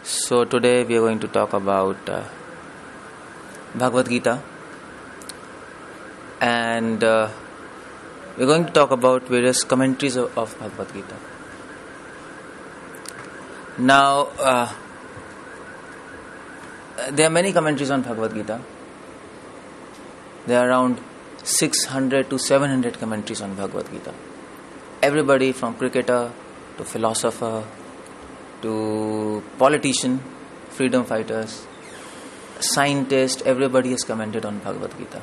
So today we are going to talk about Bhagavad Gita, and we're going to talk about various commentaries of Bhagavad Gita. Now, there are many commentaries on Bhagavad Gita. There are around 600 to 700 commentaries on Bhagavad Gita. Everybody from cricketer to philosopher to politician, freedom fighters, scientist, everybody has commented on Bhagavad Gita.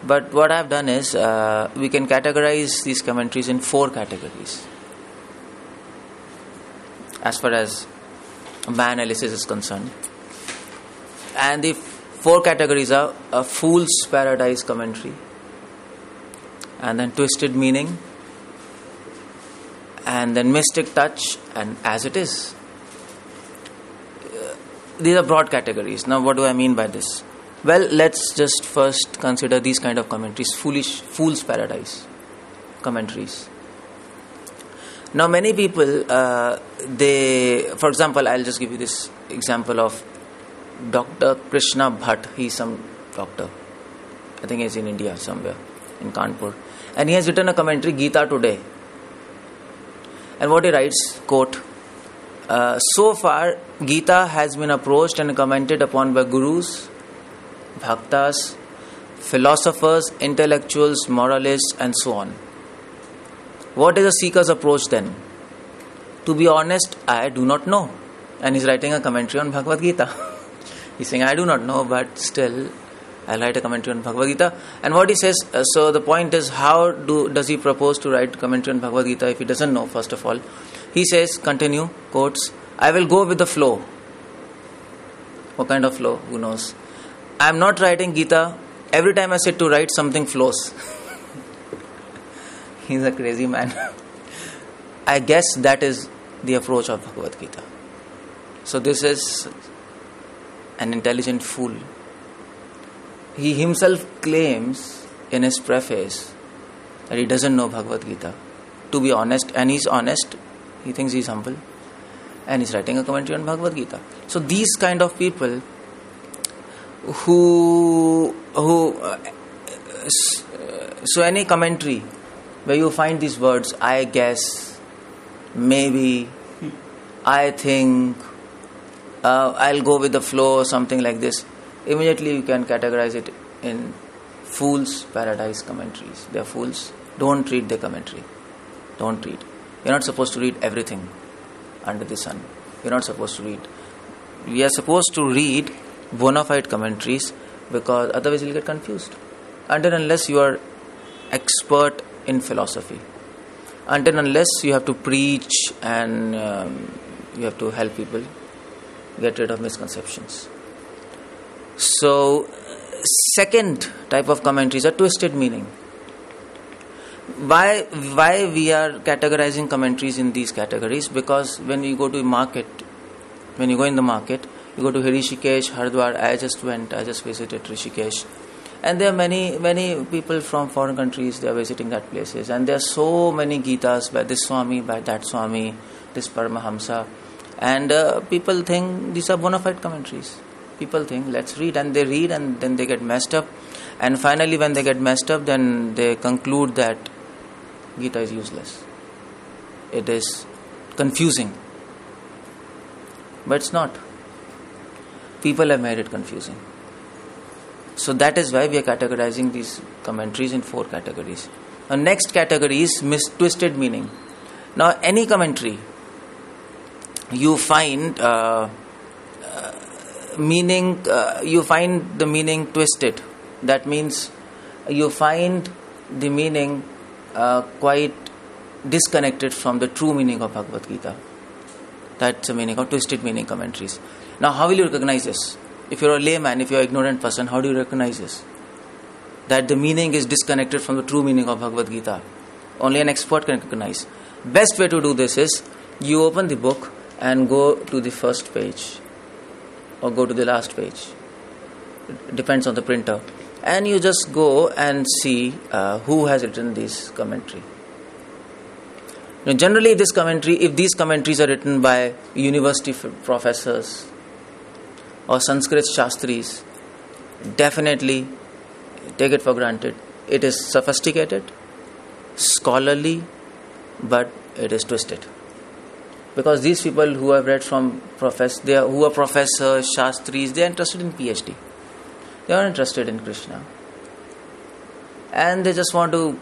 But what I've done is, we can categorize these commentaries in 4 categories. As far as my analysis is concerned. And the 4 categories are a fool's paradise commentary, and then twisted meaning, and then mystic touch, and as it is. These are broad categories. Now, what do I mean by this? Well, let's just first consider these kind of commentaries, fool's paradise commentaries. Now, many people, for example, I'll just give you this example of Dr. Krishna Bhatt. He's some doctor. I think he's in India somewhere, in Kanpur. And he has written a commentary, Gita Today. And what he writes, quote, so far, Gita has been approached and commented upon by gurus, bhaktas, philosophers, intellectuals, moralists, and so on. What is a seeker's approach then? To be honest, I do not know. And he's writing a commentary on Bhagavad Gita. He's saying, I do not know, but still, I'll write a commentary on Bhagavad Gita. And what he says, so the point is, how does he propose to write commentary on Bhagavad Gita if he doesn't know, first of all? He says, continue, quotes, I will go with the flow. What kind of flow? Who knows? I am not writing Gita. Every time I sit to write, something flows. He's a crazy man. I guess that is the approach of Bhagavad Gita. So this is an intelligent fool. He himself claims in his preface that he doesn't know Bhagavad Gita. To be honest, and he's honest, he thinks he's humble, and he's writing a commentary on Bhagavad Gita. So these kind of people so any commentary where you find these words, I guess, maybe, I think, I'll go with the flow, or something like this, immediately you can categorize it in fool's paradise commentaries. They are fools. Don't read the commentary. Don't read. You're not supposed to read everything under the sun. You're not supposed to read. We are supposed to read bona fide commentaries, because otherwise you'll get confused. Until unless you are expert in philosophy. Until unless you have to preach and you have to help people get rid of misconceptions. So, second type of commentaries are twisted meaning. Why we are categorizing commentaries in these categories? Because when you go in the market, you go to Rishikesh, Haridwar. I just visited Rishikesh. And there are many people from foreign countries, they are visiting that places. And there are so many Gitas by this Swami, by that Swami, this Paramahamsa. And people think these are bona fide commentaries. People think, let's read, and they read, and then they get messed up. And finally, when they get messed up, then they conclude that Gita is useless. It is confusing. But it's not. People have made it confusing. So that is why we are categorizing these commentaries in 4 categories. The next category is twisted meaning. Now, any commentary, you find you find the meaning twisted. That means you find the meaning quite disconnected from the true meaning of Bhagavad Gita. That's the meaning of twisted meaning commentaries. Now, how will you recognize this? If you're a layman, if you're an ignorant person, how do you recognize this? That the meaning is disconnected from the true meaning of Bhagavad Gita. Only an expert can recognize. Best way to do this is, you open the book and go to the first page or go to the last page. It depends on the printer. And you just go and see who has written this commentary. Generally, if these commentaries are written by university professors or Sanskrit Shastris, definitely take it for granted. It is sophisticated, scholarly, but it is twisted. Because these people who have read from who are professors, Shastris, they are interested in PhD. They are interested in Krishna. And they just want to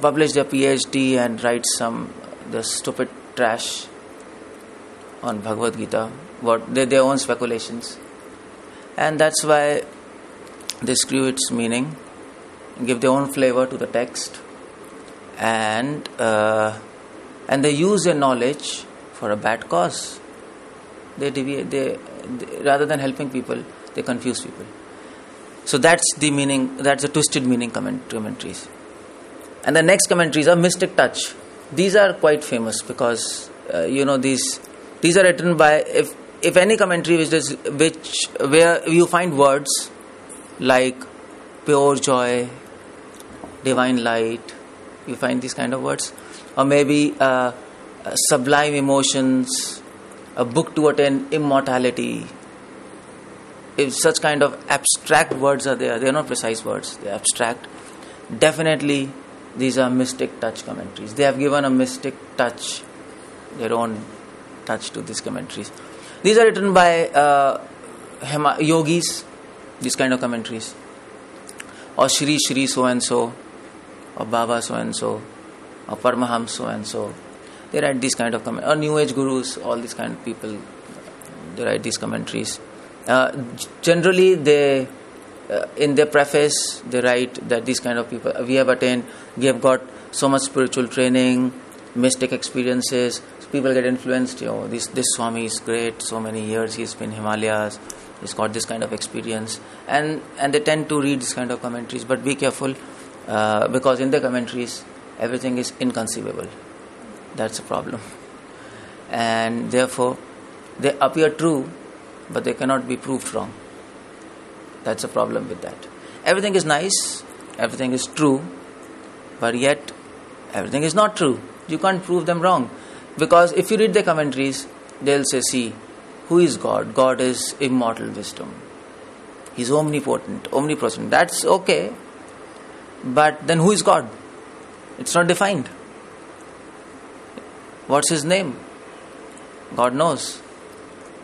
publish their PhD and write the stupid trash on Bhagavad Gita, their own speculations. And that's why they screw its meaning, give their own flavor to the text, and they use their knowledge for a bad cause. They rather than helping people, they confuse people. So that's the meaning. That's the twisted meaning commentaries. And the next commentaries are Mystic Touch. These are quite famous because these are written by if any commentary where you find words like pure joy, divine light, you find these kind of words, or maybe sublime emotions, a book to attain immortality. If such kind of abstract words are there, they are not precise words, they are abstract. Definitely, these are Mystic Touch commentaries. They have given a mystic touch, their own touch to these commentaries. These are written by yogis, these kind of commentaries, or Shri so and so, or Baba so and so, or Parmaham so and so. They write these kind of commentaries, or New Age gurus, all these kind of people. They write these commentaries. Generally, they in their preface they write that these kind of people we have got so much spiritual training, mystic experiences. So people get influenced. This Swami is great. So many years he's been Himalayas. He's got this kind of experience, and they tend to read this kind of commentaries. But be careful, because in the commentaries everything is inconceivable. That's a problem, and therefore they appear true, but they cannot be proved wrong. That's a problem with that. Everything is nice, everything is true, but yet everything is not true. You can't prove them wrong. Because if you read the commentaries, they'll say, see, who is God? God is immortal wisdom. He's omnipresent. That's okay. But then who is God? It's not defined. What's his name? God knows.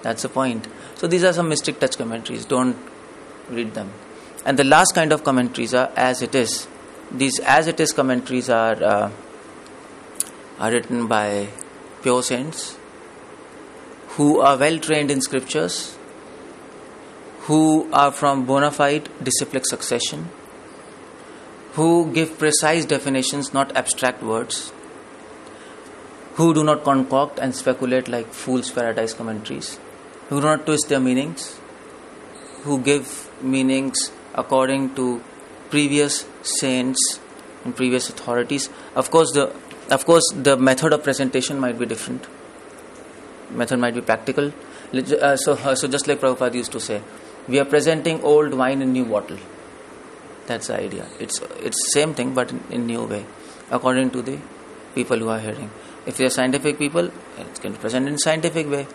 That's the point. So these are some Mystic Touch commentaries. Don't read them. And the last kind of commentaries are as it is. These as it is commentaries are written by pure saints who are well trained in scriptures, who are from bona fide disciplic succession, who give precise definitions, not abstract words, who do not concoct and speculate like fool's paradise commentaries, who do not twist their meanings, who give meanings according to previous saints and previous authorities. Of course, the method of presentation might be different. Method might be practical. So just like Prabhupada used to say, we are presenting old wine in new bottle. That's the idea. It's same thing, but in new way, according to the people who are hearing. If they are scientific people, it can be presented in scientific way.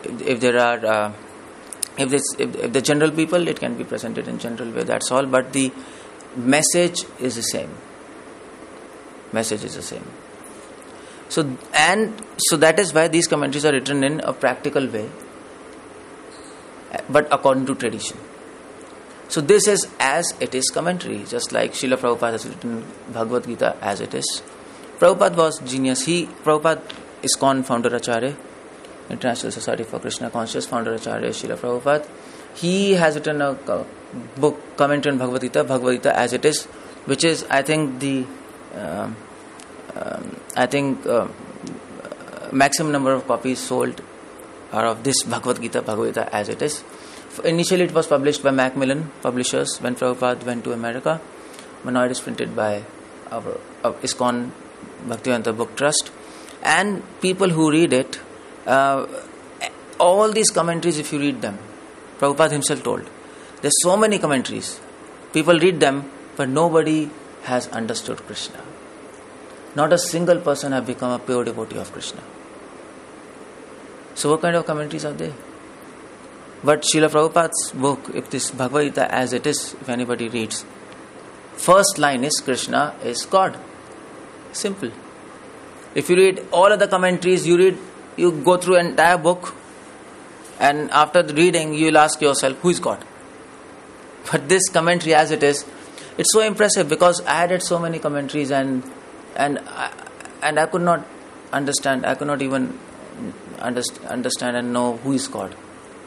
If the general people, it can be presented in general way. That's all. But the message is the same. So that is why these commentaries are written in a practical way, but according to tradition. So this is as it is commentary, just like Srila Prabhupada has written Bhagavad Gita as it is. Prabhupada was genius. Prabhupada ISKCON founder Acharya, International Society for Krishna Consciousness founder Acharya Srila Prabhupada. He has written a book commentary on Bhagavad Gita as it is, which is I think maximum number of copies sold are of this Bhagavad Gita as it is. Initially it was published by Macmillan Publishers when Prabhupada went to America, but now it is printed by our ISKCON Bhaktivedanta Book Trust. And people who read it, all these commentaries, if you read them, Prabhupada himself told, there's so many commentaries. People read them, but nobody has understood Krishna. not a single person have become a pure devotee of Krishna. So what kind of commentaries are they? But Srila Prabhupada's book, if this Bhagavad Gita as it is, if anybody reads, first line is Krishna is God. Simple. If you read all of the commentaries, you go through an entire book, and after the reading, you will ask yourself, who is God? But this commentary as it is, it's so impressive because I had read so many commentaries and I could not understand. I could not even understand and know who is God.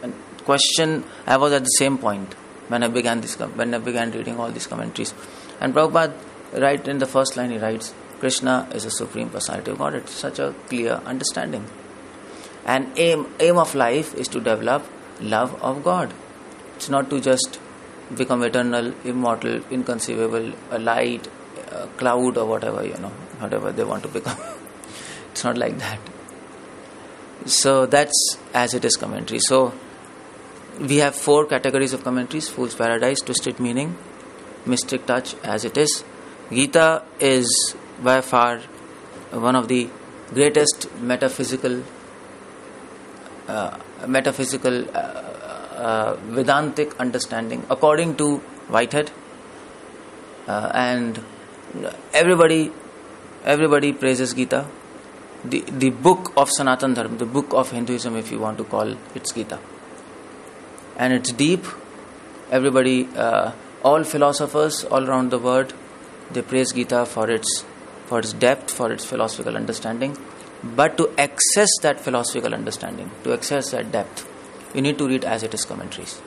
And question, I was at the same point when I began reading all these commentaries. And Prabhupada, right in the first line, he writes, Krishna is a supreme personality of God. It's such a clear understanding. And aim of life is to develop love of God. It's not to just become eternal, immortal, inconceivable, a light, a cloud, or whatever they want to become. It's not like that. So that's as it is commentary. So we have 4 categories of commentaries: Fool's Paradise, Twisted Meaning, Mystic Touch, as it is. Gita is by far one of the greatest metaphysical Vedantic understanding according to Whitehead, and everybody praises Gita. The book of Sanatana Dharma, the book of Hinduism, if you want to call it's Gita, and it's deep. Everybody, all philosophers all around the world, they praise Gita for its depth, for its philosophical understanding. But to access that philosophical understanding, to access that depth, you need to read as it is commentaries.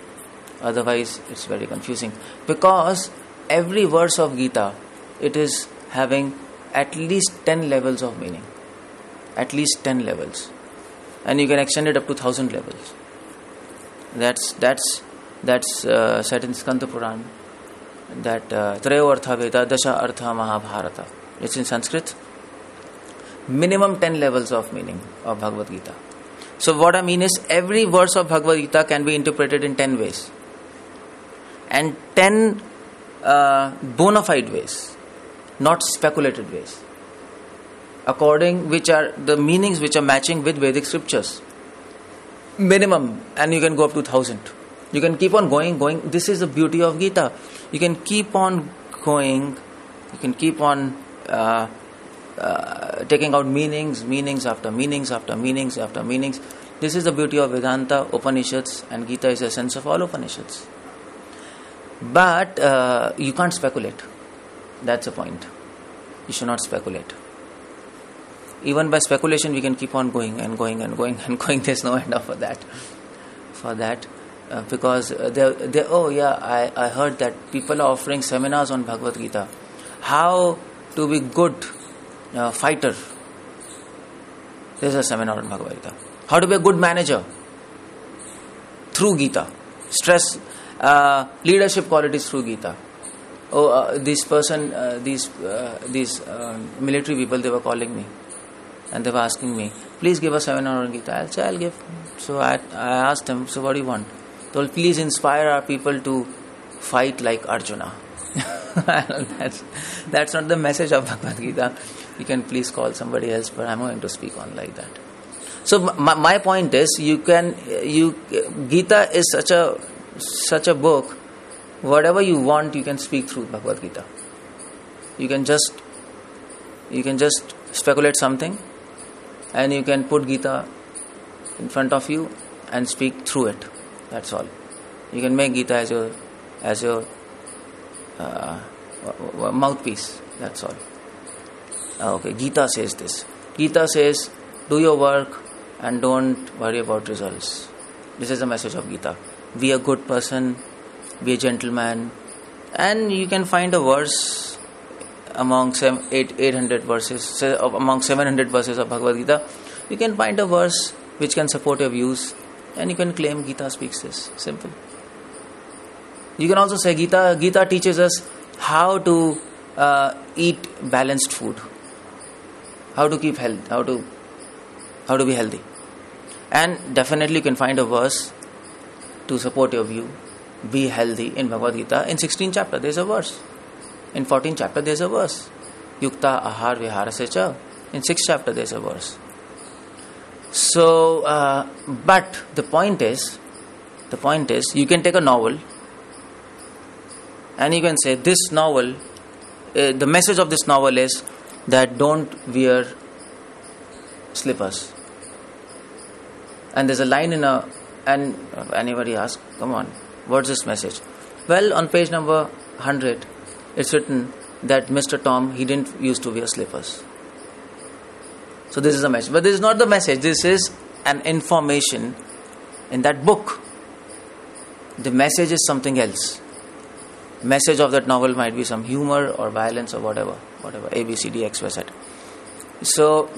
Otherwise, it's very confusing. Because every verse of Gita, it is having at least 10 levels of meaning. At least 10 levels. And you can extend it up to 1,000 levels. That's said in Skanda Puran, that Trayo Artha Veda, Dasha Artha Mahabharata. It's in Sanskrit. Minimum 10 levels of meaning of Bhagavad Gita. So what I mean is, every verse of Bhagavad Gita can be interpreted in 10 ways. And 10 bona fide ways, not speculated ways. According which are the meanings which are matching with Vedic scriptures. Minimum, and you can go up to 1,000. You can keep on going. This is the beauty of Gita. You can keep on going. You can keep on taking out meanings after meanings after meanings after meanings. This is the beauty of Vedanta, Upanishads, and Gita is the essence of all Upanishads. But you can't speculate. That's the point. You should not speculate. Even by speculation, we can keep on going and going and going and going. There's no end for that. Because I heard that people are offering seminars on Bhagavad Gita. How to be good fighter. There's a seminar on Bhagavad Gita. How to be a good manager through Gita. Stress leadership qualities through Gita. These military people, they were calling me and they were asking me, please give a seminar on Gita. I'll give. So I asked them, so what do you want? They told, please inspire our people to fight like Arjuna. That's not the message of Bhagavad Gita. You can please call somebody else, but I'm going to speak on like that. So my point is, Gita is such a book. Whatever you want, you can speak through Bhagavad Gita. You can just speculate something, and you can put Gita in front of you and speak through it. That's all. You can make Gita as your mouthpiece. That's all. Okay, Gita says this. Gita says, do your work and don't worry about results. This is the message of Gita. Be a good person, be a gentleman, and you can find a verse among 800 verses, among 700 verses of Bhagavad Gita. You can find a verse which can support your views, and you can claim Gita speaks this. Simple. You can also say Gita teaches us how to eat balanced food, how to keep health, how to be healthy, and definitely you can find a verse to support your view. Be healthy in Bhagavad Gita. In 16th chapter there is a verse. In 14th chapter there is a verse. yukta ahar viharasya cha. In 6th chapter there's a verse. So, but the point is, you can take a novel and you can say this novel, the message of this novel is that don't wear slippers. And there's a line and anybody asks, come on, what's this message? Well, on page number 100, it's written that Mr. Tom, he didn't used to wear slippers. So this is a message. But this is not the message. This is an information in that book. The message is something else. Message of that novel might be some humor or violence or whatever, A, B, C, D, X, Y, Z. So,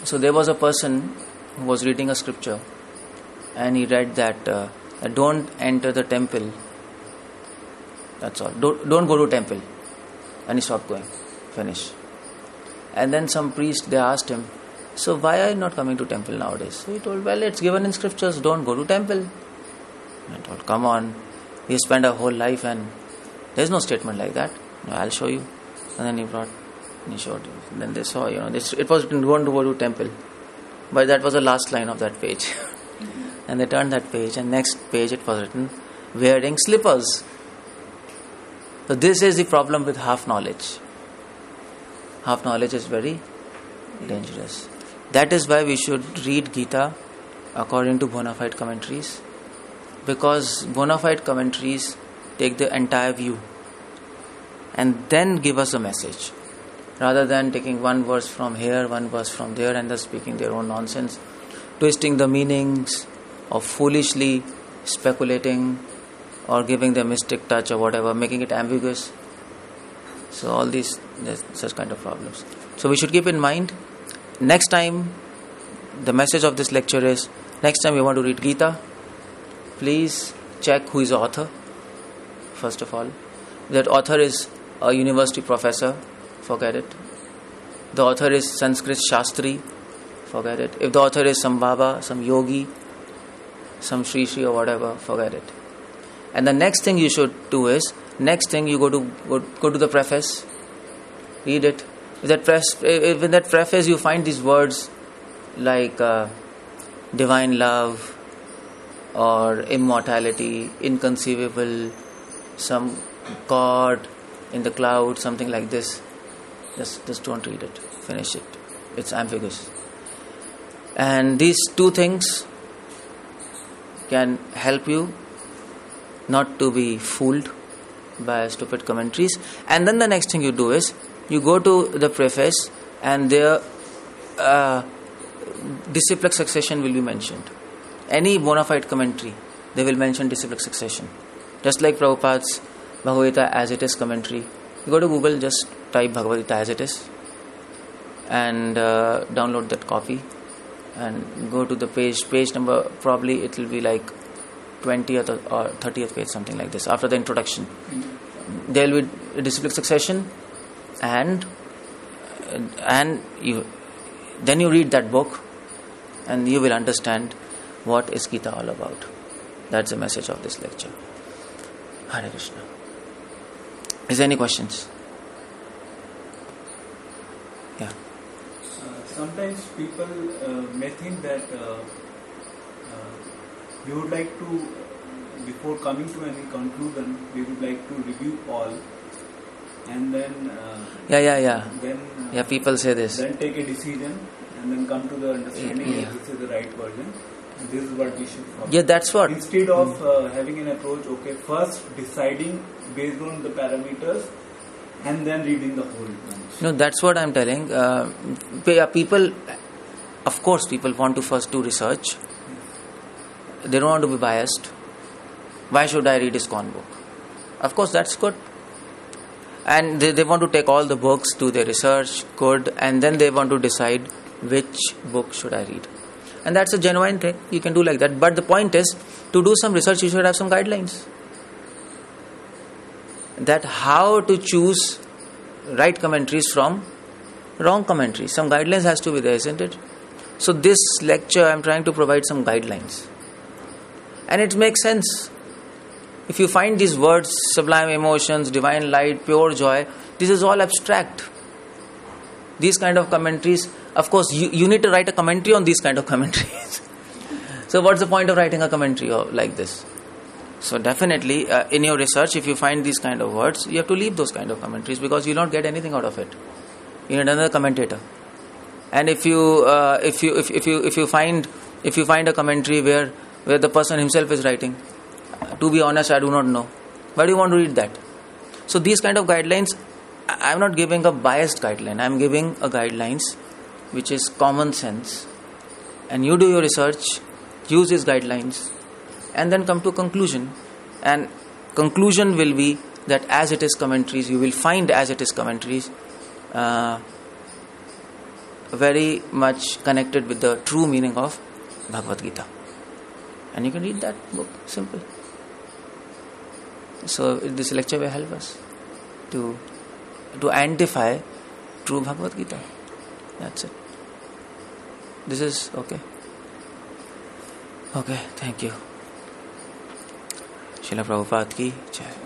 so there was a person who was reading a scripture and he read that don't enter the temple. That's all. Don't go to temple. And he stopped going. Finish. And then some priest, they asked him, so why are you not coming to temple nowadays? So he told, well, it's given in scriptures, don't go to temple. And I told, come on, you spend a whole life and there's no statement like that. No, I'll show you. And then he brought, and he showed. Then they saw, it was written, don't go to temple. But that was the last line of that page. And they turned that page, and next page it was written, wearing slippers. So this is the problem with half knowledge. Half knowledge is very dangerous. That is why we should read Gita according to bona fide commentaries, because bona fide commentaries take the entire view and then give us a message, rather than taking one verse from here, one verse from there, and thus speaking their own nonsense, twisting the meanings, or foolishly speculating, or giving the mystic touch or whatever, making it ambiguous. So all these, there's such kind of problems. So we should keep in mind, next time, the message of this lecture is, next time you want to read Gita, please check who is the author, first of all. That author is a university professor, forget it. The author is Sanskrit Shastri, forget it. If the author is some Baba, some Yogi, some Shri Shri or whatever, forget it. And the next thing you should do is, next thing you go to the preface, read it. If in that preface you find these words like divine love or immortality, inconceivable, some God in the cloud, something like this, just don't read it. Finish it. It's ambiguous. And these two things can help you not to be fooled by stupid commentaries. And then the next thing you do is, you go to the preface and there disciplic succession will be mentioned. Any bona fide commentary, they will mention disciplic succession. Just like Prabhupada's Bhagavad Gita as it is commentary. You go to Google, just type Bhagavad Gita as it is and download that copy and go to the page number, probably it will be like 20th or 30th page, something like this, after the introduction. There will be a disciplic succession and you read that book and you will understand what is Gita all about. That's the message of this lecture. Hare Krishna. Is there any questions? Yeah. Sometimes people may think that we would like to, before coming to any conclusion, we would like to review all and then people say this. Then take a decision and then come to the understanding that this is the right version. And this is what we should follow. Yeah, that's what. Instead of having an approach, first deciding based on the parameters and then reading the whole bunch. No, that's what I'm telling. People, of course, people want to first do research. They don't want to be biased. Why should I read ISKCON book? Of course, that's good. And they want to take all the books, do their research, good, and then they want to decide which book should I read. And that's a genuine thing. You can do like that. But the point is, to do some research, you should have some guidelines. That how to choose right commentaries from wrong commentaries. Some guidelines has to be there, isn't it? So this lecture, I'm trying to provide some guidelines. And it makes sense. If you find these words, sublime emotions, divine light, pure joy, This is all abstract. These kind of commentaries, of course, you need to write a commentary on these kind of commentaries. So what's the point of writing a commentary like this? So definitely, in your research, if you find these kind of words, you have to leave those kind of commentaries, because you don't get anything out of it. You need another commentator. And if you find a commentary where the person himself is writing, to be honest, I do not know. Why do you want to read that? So these kind of guidelines, I am not giving a biased guideline. I am giving a guidelines which is common sense. And you do your research, use these guidelines, and then come to a conclusion. And conclusion will be that as it is commentaries, you will find as it is commentaries very much connected with the true meaning of Bhagavad Gita. And you can read that book, simple. So this lecture will help us to identify true Bhagavad Gita. That's it. This is okay. Okay, thank you. Srila Prabhupada ki jai.